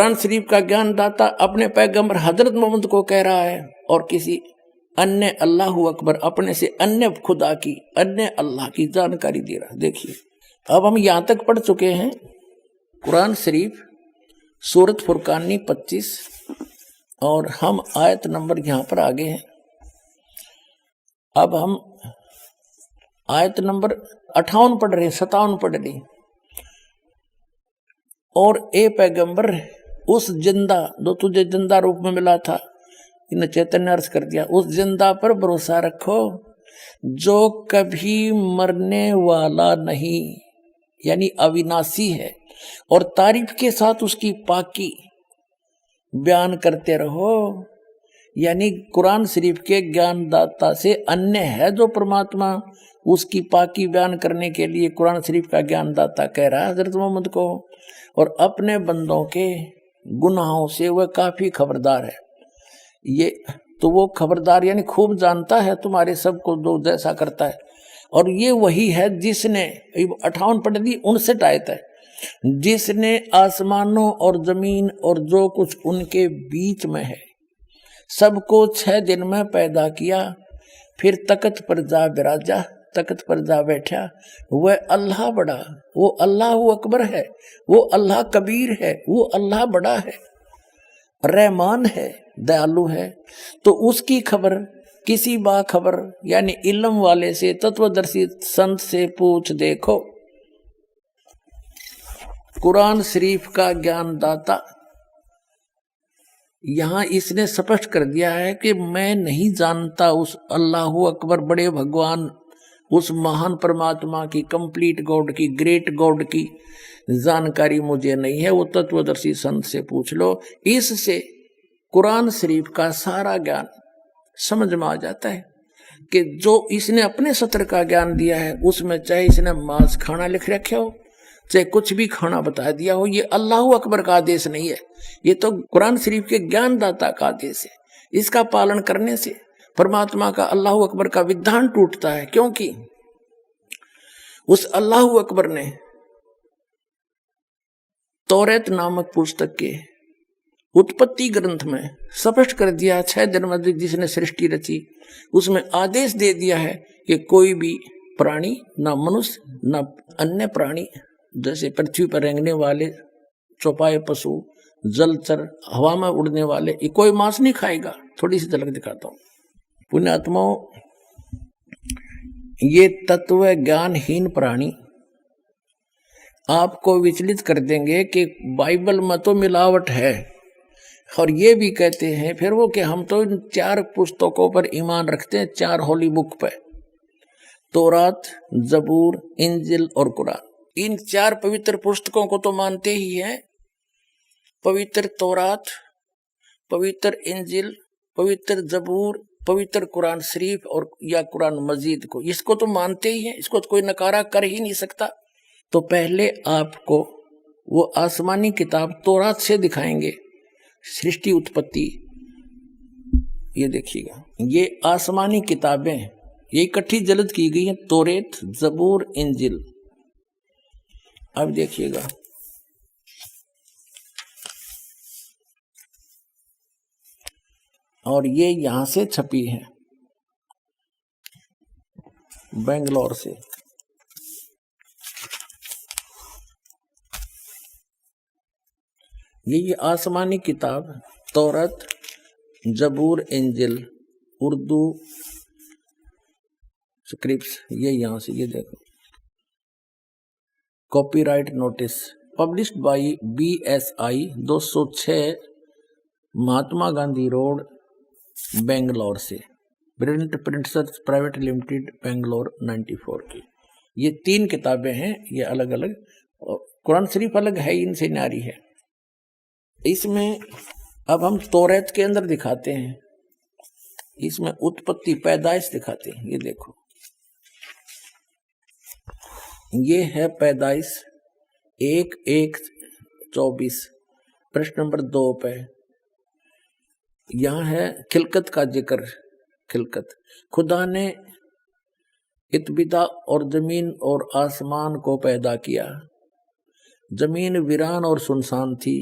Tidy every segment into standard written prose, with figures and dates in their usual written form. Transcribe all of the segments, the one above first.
कुरान शरीफ का ज्ञान दाता अपने पैगंबर हजरत मोहम्मद को कह रहा है और किसी अन्य अल्लाह अकबर अपने से अन्य खुदा की अन्य अल्लाह की जानकारी दे रहा। देखिए अब हम यहां तक पढ़ चुके हैं कुरान शरीफ सूरत फुरकानी 25 और हम आयत नंबर यहां पर आगे हैं। अब हम आयत नंबर 58 पढ़ रहे, 57 पढ़ रहे। और ए पैगंबर उस जिंदा जो तुझे जिंदा रूप में मिला था, इन्हें चैतन्य अर्थ कर दिया, उस जिंदा पर भरोसा रखो जो कभी मरने वाला नहीं यानी अविनाशी है, और तारीफ के साथ उसकी पाकी बयान करते रहो। यानी कुरान शरीफ के ज्ञानदाता से अन्य है जो परमात्मा, उसकी पाकी बयान करने के लिए कुरान शरीफ का ज्ञानदाता कह रहा है हजरत मोहम्मद को, और अपने बंदों के गुनाहों से वह काफी खबरदार है। ये तो वो खबरदार यानी खूब जानता है तुम्हारे सबको जो जैसा करता है। और ये वही है जिसने 58 पढ़ दी, 59 आयत है, जिसने आसमानों और जमीन और जो कुछ उनके बीच में है सबको 6 दिन में पैदा किया, फिर तख्त पर जा बिराजा, तख्त पर जा बैठा। वह अल्लाह बड़ा, वो अल्लाह अकबर है, वो अल्लाह कबीर है, वो अल्लाह बड़ा है, रहमान है, दयालु है। तो उसकी खबर किसी बाखबर यानी इल्म वाले से, तत्वदर्शी संत से पूछ देखो। कुरान शरीफ का ज्ञानदाता यहां इसने स्पष्ट कर दिया है कि मैं नहीं जानता उस अल्लाह अकबर बड़े भगवान, उस महान परमात्मा की, कंप्लीट गॉड की, ग्रेट गॉड की जानकारी मुझे नहीं है, वो तत्वदर्शी संत से पूछ लो। इससे कुरान शरीफ का सारा ज्ञान समझ में आ जाता है कि जो इसने अपने सत्र का ज्ञान दिया है उसमें चाहे इसने मांस खाना लिख रखे हो, चाहे कुछ भी खाना बता दिया हो, ये अल्लाह अकबर का आदेश नहीं है, ये तो कुरान शरीफ के ज्ञानदाता का आदेश है। इसका पालन करने से परमात्मा का, अल्लाह अकबर का विधान टूटता है, क्योंकि उस अल्लाह अकबर ने तौरात नामक पुस्तक के उत्पत्ति ग्रंथ में स्पष्ट कर दिया, 6 दिन में जिसने सृष्टि रची उसमें आदेश दे दिया है कि कोई भी प्राणी, ना मनुष्य ना अन्य प्राणी, जैसे पृथ्वी पर रेंगने वाले चौपाए पशु, जलचर, हवा में उड़ने वाले, ये कोई मांस नहीं खाएगा। थोड़ी सी झलक दिखाता हूं। पुण्यात्माओं, ये तत्व ज्ञानहीन प्राणी आपको विचलित कर देंगे कि बाइबल में तो मिलावट है, और ये भी कहते हैं फिर वो कि हम तो इन 4 पुस्तकों पर ईमान रखते हैं, 4 होली बुक पे, तौरात, जबूर, इंजिल और कुरान। इन 4 पवित्र पुस्तकों को तो मानते ही हैं, पवित्र तौरात, पवित्र इंजिल, पवित्र जबूर, पवित्र कुरान शरीफ और या कुरान मजीद को, इसको तो मानते ही हैं, इसको तो कोई नकारा कर ही नहीं सकता। तो पहले आपको वो आसमानी किताब तौरात से दिखाएंगे सृष्टि उत्पत्ति। ये देखिएगा, ये आसमानी किताबें ये इकट्ठी जल्द की गई हैं, तौरात, जबूर, इंजिल। अब देखिएगा, और ये यहां से छपी है बेंगलोर से। ये आसमानी किताब तौरात, जबूर, इंजिल, उर्दू स्क्रिप्ट्स, ये यहां से, ये देखो, copyright notice published by BSI 206 Mahatma Gandhi road Bangalore से, प्रिंटर्स प्राइवेट लिमिटेड बेंगलोर 94 की। ये 3 किताबें हैं, ये अलग अलग, कुरान शरीफ अलग है, इनसे न्यारी है। इसमें अब हम तौरात के अंदर दिखाते हैं, इसमें उत्पत्ति पैदाइश दिखाते हैं। ये देखो, ये है पैदाइश 1:1:24 प्रश्न नंबर 2 पे। यहां है खिलकत का जिक्र। खिलकत, खुदा ने इत्बिदा और जमीन और आसमान को पैदा किया। जमीन वीरान और सुनसान थी,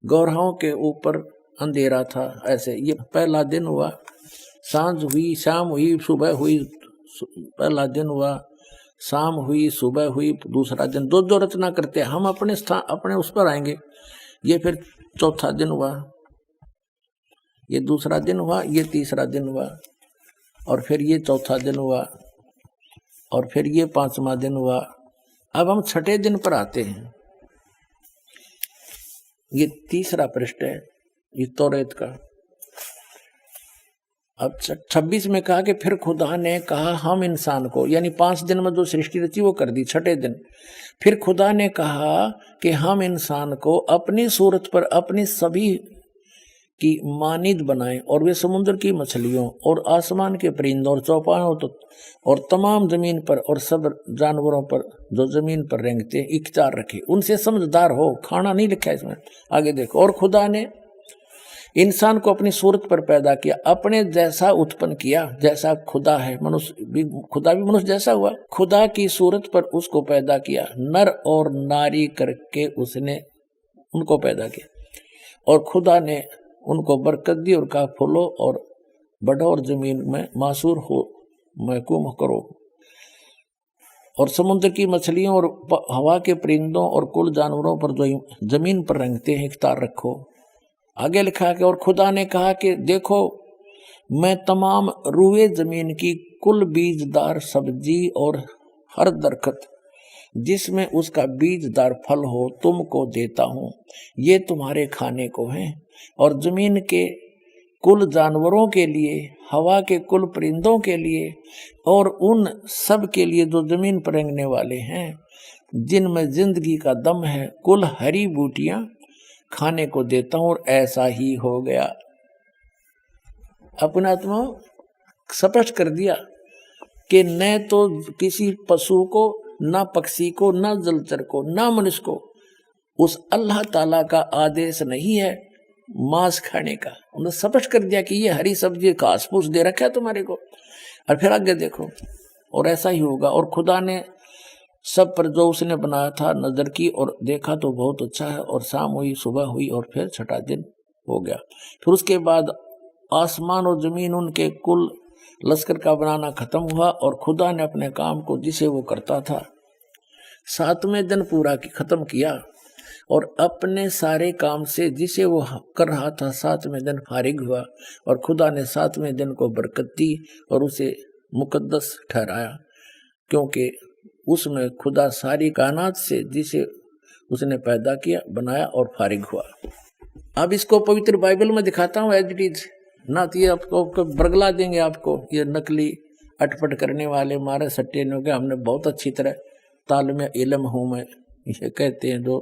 गौरवों के ऊपर अंधेरा था। ऐसे ये पहला दिन हुआ, सांझ हुई, शाम हुई, सुबह हुई। पहला दिन हुआ, शाम हुई, सुबह हुई, दूसरा दिन। दो दो रचना करते हैं हम, अपने स्थान अपने उस पर आएंगे। ये फिर चौथा दिन हुआ, ये दूसरा दिन हुआ, ये तीसरा दिन हुआ, और फिर ये चौथा दिन हुआ, और फिर ये पांचवा दिन हुआ। अब हम छठे दिन पर आते हैं। ये तीसरा पृष्ठ है, ये तौरेत का। अब 26 में कहा कि फिर खुदा ने कहा हम इंसान को, यानी 5 दिन में जो सृष्टि रची वो कर दी। छठे दिन फिर खुदा ने कहा कि हम इंसान को अपनी सूरत पर अपनी सभी की मानिद बनाएं, और वे समुद्र की मछलियों और आसमान के परिंदों और चौपायों और तमाम जमीन पर और सब जानवरों पर जो जमीन पर रेंगते हैं इख्तियार रखे। उनसे समझदार हो। खाना नहीं लिखा इसमें, आगे देखो। और खुदा ने इंसान को अपनी सूरत पर पैदा किया, अपने जैसा उत्पन्न किया, जैसा खुदा है। मनुष्य भी, खुदा भी मनुष्य जैसा हुआ। खुदा की सूरत पर उसको पैदा किया, नर और नारी करके उसने उनको पैदा किया। और खुदा ने उनको बरकत दी और कहा फूलो और बढ़ो और जमीन में मासूर हो, महकूम करो, और समुद्र की मछलियों और हवा के परिंदों और कुल जानवरों पर जो जमीन पर रेंगते हैं इख्तियार रखो। आगे लिखा कि और खुदा ने कहा कि देखो मैं तमाम रुए जमीन की कुल बीजदार सब्जी और हर दरख्त जिसमें उसका बीजदार फल हो तुमको देता हूँ, ये तुम्हारे खाने को हैं। और जमीन के कुल जानवरों के लिए, हवा के कुल परिंदों के लिए, और उन सब के लिए जो जमीन पर रेंगने वाले हैं, जिनमें जिंदगी का दम है, कुल हरी बूटियां खाने को देता हूं। और ऐसा ही हो गया। अपने आत्मा स्पष्ट कर दिया कि न तो किसी पशु को, ना पक्षी को, ना जलचर को, ना मनुष्य को उस अल्लाह ताला का आदेश नहीं है मांस खाने का। उन्होंने स्पष्ट कर दिया कि ये हरी सब्जी घास फूस दे रखा है तुम्हारे को। और फिर आगे देखो, और ऐसा ही होगा। और खुदा ने सब पर जो उसने बनाया था नजर की और देखा तो बहुत अच्छा है। और शाम हुई, सुबह हुई, और फिर छठा दिन हो गया। फिर उसके बाद आसमान और जमीन उनके कुल लश्कर का बनाना खत्म हुआ। और खुदा ने अपने काम को जिसे वो करता था 7वें दिन पूरा खत्म किया, और अपने सारे काम से जिसे वो कर रहा था 7वें दिन फारिग हुआ। और खुदा ने 7वें दिन को बरकत दी और उसे मुकद्दस ठहराया, क्योंकि उसमें खुदा सारी कायनात से जिसे उसने पैदा किया, बनाया और फारिग हुआ। अब इसको पवित्र बाइबल में दिखाता हूँ एज इट इज, ना तो ये आपको बरगला देंगे आपको ये नकली अटपट करने वाले मारे सट्टे ने के हमने बहुत अच्छी तरह ताल में इल्म हूँ मैं, ये कहते हैं जो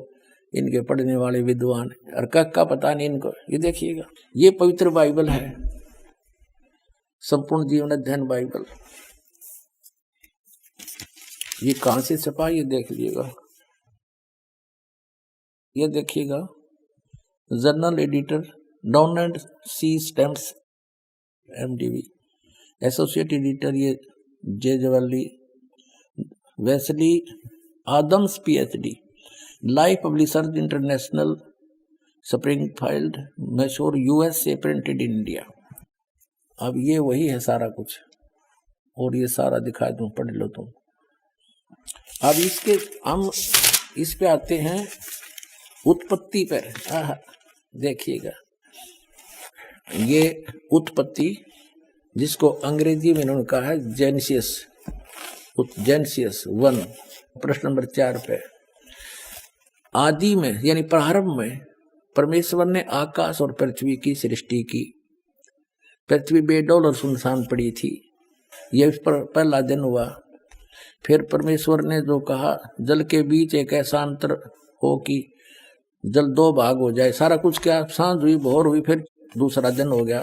इनके पढ़ने वाले विद्वान। और का पता नहीं इनको। ये देखिएगा, ये पवित्र बाइबल है, संपूर्ण जीवन अध्ययन बाइबल। ये कहां से छपा ये देख लीजिएगा। ये देखिएगा, journal editor Donald C Stamps MDV, associate editor ये जे जवाली, Wesley Adams PhD, life publishers international, Springfield, Missouri, USA, printed in India. अब ये वही है सारा कुछ, और ये सारा दिखा दूं, पढ़ लो तुम। अब इसके हम इस पे आते हैं उत्पत्ति पर। देखिएगा, ये उत्पत्ति जिसको अंग्रेजी में इन्होंने कहा है जेनेसिस 1, प्रश्न नंबर 4 पे। आदि में यानी प्रारंभ में परमेश्वर ने आकाश और पृथ्वी की सृष्टि की। पृथ्वी बेडौल और सुनसान पड़ी थी, यह इस पर पहला दिन हुआ। फिर परमेश्वर ने जो कहा, जल के बीच एक ऐसा अंतर हो कि जल 2 भाग हो जाए। सारा कुछ क्या, सांझ हुई, भोर हुई, फिर दूसरा दिन हो गया।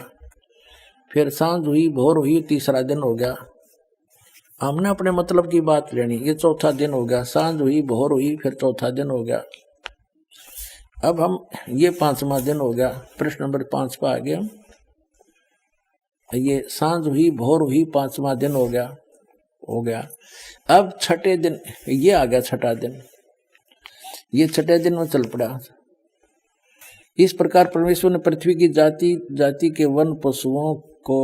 फिर सांझ हुई, भोर हुई, तीसरा दिन हो गया। हमने अपने मतलब की बात लेनी। ये चौथा दिन हो गया, सांझ हुई, भोर हुई, फिर चौथा दिन हो गया। अब हम ये 5वां दिन हो गया, प्रश्न नंबर 5 पर आ गया। ये सांझ हुई, भोर हुई, 5वां दिन हो गया। अब छठे दिन ये आ गया, छठा दिन। ये छठे दिन में चल पड़ा। इस प्रकार परमेश्वर ने पृथ्वी की जाति जाति के वन पशुओं को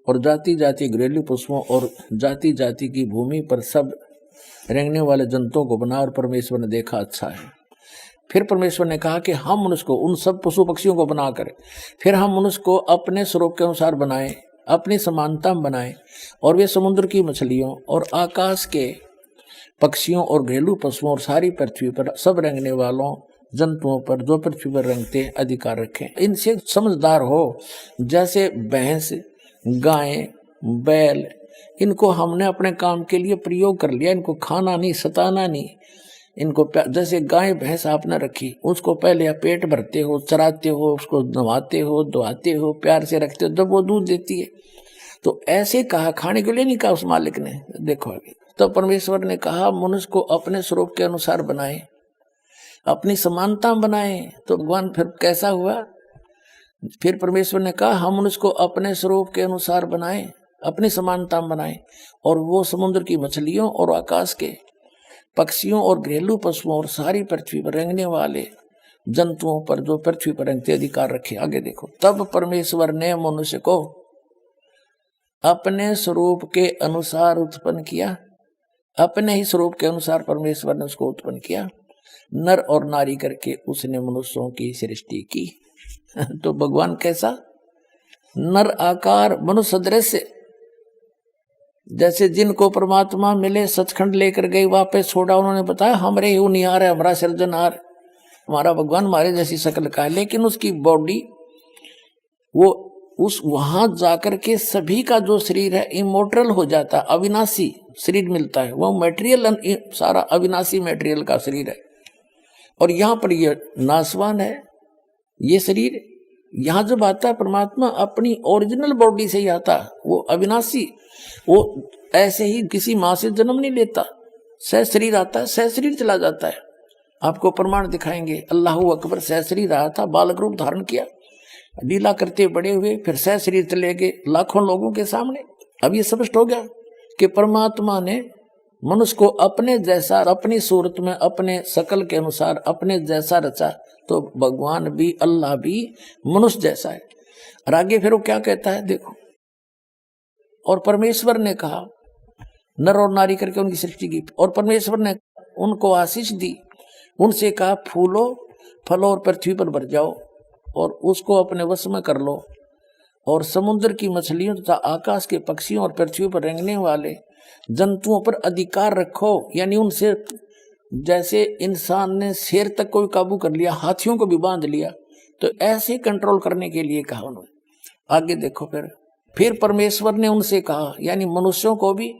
और जाति जाति घरेलू पशुओं और जाति जाति की भूमि पर सब रेंगने वाले जंतुओं को बना, और परमेश्वर ने देखा अच्छा है। फिर परमेश्वर ने कहा कि हम मनुष्य को, उन सब पशु पक्षियों को बनाकर फिर हम मनुष्य को अपने स्वरूप के अनुसार बनाएं, अपनी समानता में बनाएं, और वे समुद्र की मछलियों और आकाश के पक्षियों और घरेलू पशुओं और सारी पृथ्वी पर सब रेंगने वालों जंतुओं पर जो पृथ्वी पर रेंगते अधिकार रखें। इनसे समझदार हो, जैसे भैंस, गाय, बैल, इनको हमने अपने काम के लिए प्रयोग कर लिया, इनको खाना नहीं, सताना नहीं, इनको जैसे गाय भैंस आपने रखी, उसको पहले आप पेट भरते हो, चराते हो, उसको नहवाते हो, धुआते हो, प्यार से रखते हो, जब वो दूध देती है। तो ऐसे कहा, खाने के लिए नहीं कहा उस मालिक ने। देखो आगे, तो परमेश्वर ने कहा मनुष्य को अपने स्वरूप के अनुसार बनाए, अपनी समानता बनाए। तो भगवान फिर कैसा हुआ? फिर परमेश्वर ने कहा हम मनुष्य को अपने स्वरूप के अनुसार बनाए, अपनी समानता बनाए, और वो समुद्र की मछलियों और आकाश के पक्षियों और घरेलू पशुओं और सारी पृथ्वी पर रेंगने वाले जंतुओं पर जो पृथ्वी पर रेंगते अधिकार रखे। आगे देखो, तब परमेश्वर ने मनुष्य को अपने स्वरूप के अनुसार उत्पन्न किया, अपने ही स्वरूप के अनुसार परमेश्वर ने उसको उत्पन्न किया, नर और नारी करके उसने मनुष्यों की सृष्टि की। तो भगवान कैसा? नर आकार, मनुष्य सदृश, जैसे जिनको परमात्मा मिले सचखंड लेकर गए, वापस छोड़ा, उन्होंने बताया हमरे ही निहार है, हमारा सृजनहार, हमारा भगवान हमारे जैसी शक्ल का है, लेकिन उसकी बॉडी वो उस वहां जाकर के सभी का जो शरीर है इमोर्टल हो जाता, अविनाशी शरीर मिलता है, वो मटेरियल सारा अविनाशी मटेरियल का शरीर है। और यहाँ पर ये नासवान है ये शरीर। यहाँ जब आता है परमात्मा अपनी ओरिजिनल बॉडी से ही आता, वो अविनाशी, वो ऐसे ही किसी माँ से जन्म नहीं लेता, सह शरीर आता है, सह शरीर चला जाता है। आपको प्रमाण दिखाएंगे, अल्लाहू अकबर सह शरीर आया था, बालक रूप धारण किया, लीला करते बड़े हुए, फिर सह शरीर चले गए लाखों लोगों के सामने। अब ये स्पष्ट हो गया कि परमात्मा ने मनुष्य को अपने जैसा, अपनी सूरत में, अपने शकल के अनुसार अपने जैसा रचा। तो भगवान भी, अल्लाह भी मनुष्य जैसा है। और आगे फिर वो क्या कहता है देखो, और परमेश्वर ने कहा नर और नारी करके उनकी सृष्टि की, और परमेश्वर ने उनको आशीष दी, उनसे कहा फूलो फलो और पृथ्वी पर भर जाओ और उसको अपने वश में कर लो, और समुद्र की मछलियों तथा आकाश के पक्षियों और पृथ्वी पर रेंगने वाले जंतुओं पर अधिकार रखो। यानी उनसे, जैसे इंसान ने शेर तक को भी काबू कर लिया, हाथियों को भी बांध लिया, तो ऐसे कंट्रोल करने के लिए कहा उन्होंने। आगे देखो, फिर परमेश्वर ने उनसे कहा, यानी मनुष्यों को भी,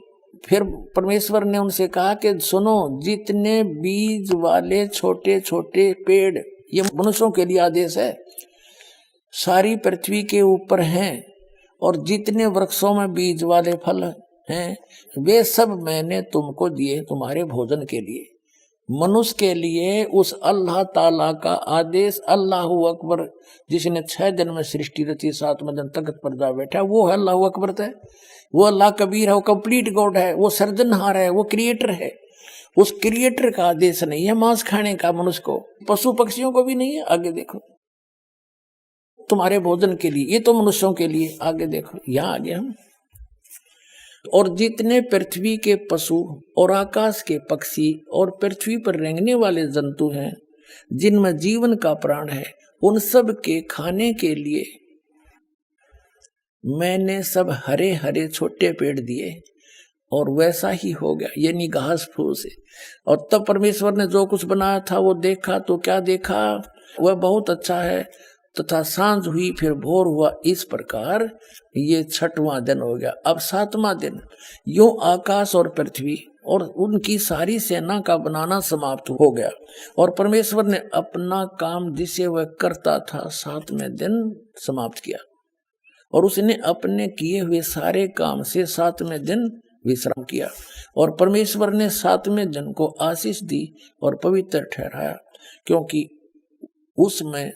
फिर परमेश्वर ने उनसे कहा कि सुनो, जितने बीज वाले छोटे छोटे पेड़, ये मनुष्यों के लिए आदेश है, सारी पृथ्वी के ऊपर हैं, और जितने वृक्षों में बीज वाले फल हैं, वे सब मैंने तुमको दिए तुम्हारे भोजन के लिए। मनुष्य के लिए उस अल्लाह ताला का आदेश, अल्लाहू अकबर, जिसने 6 दिन में सृष्टि रची, 7वें दिन तख्त पर जा बैठा, वो है अल्लाहू अकबर है, वो अल्लाह कबीर है, वो कंप्लीट गॉड है, वो सर्जनहार है, वो क्रिएटर है। उस क्रिएटर का आदेश नहीं है मांस खाने का मनुष्य को, पशु पक्षियों को भी नहीं है। आगे देखो, तुम्हारे भोजन के लिए, ये तो मनुष्यों के लिए। आगे देखो, यहाँ आगे हम, और जितने पृथ्वी के पशु और आकाश के पक्षी और पृथ्वी पर रेंगने वाले जंतु हैं, जिनमें जीवन का प्राण है, उन सब के खाने के लिए मैंने सब हरे हरे छोटे पेड़ दिए, और वैसा ही हो गया, यानी घास फूस से। और तब परमेश्वर ने जो कुछ बनाया था वो देखा, तो क्या देखा? वह बहुत अच्छा है। तथा सांझ हुई, फिर भोर हुआ, इस प्रकार ये 6वां दिन हो गया। अब 7वां दिन, यूं आकाश और पृथ्वी और उनकी सारी सेना का बनाना समाप्त हो गया, और परमेश्वर ने अपना काम जिसे वह करता था 7वें दिन समाप्त किया, और उसने अपने किए हुए सारे काम से 7वें दिन विश्राम किया। और परमेश्वर ने 7वें दिन को आशीष दी और पवित्र ठहराया, क्योंकि उसमें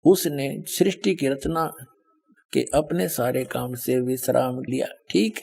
उसने सृष्टि की रचना के अपने सारे काम से विश्राम लिया। ठीक।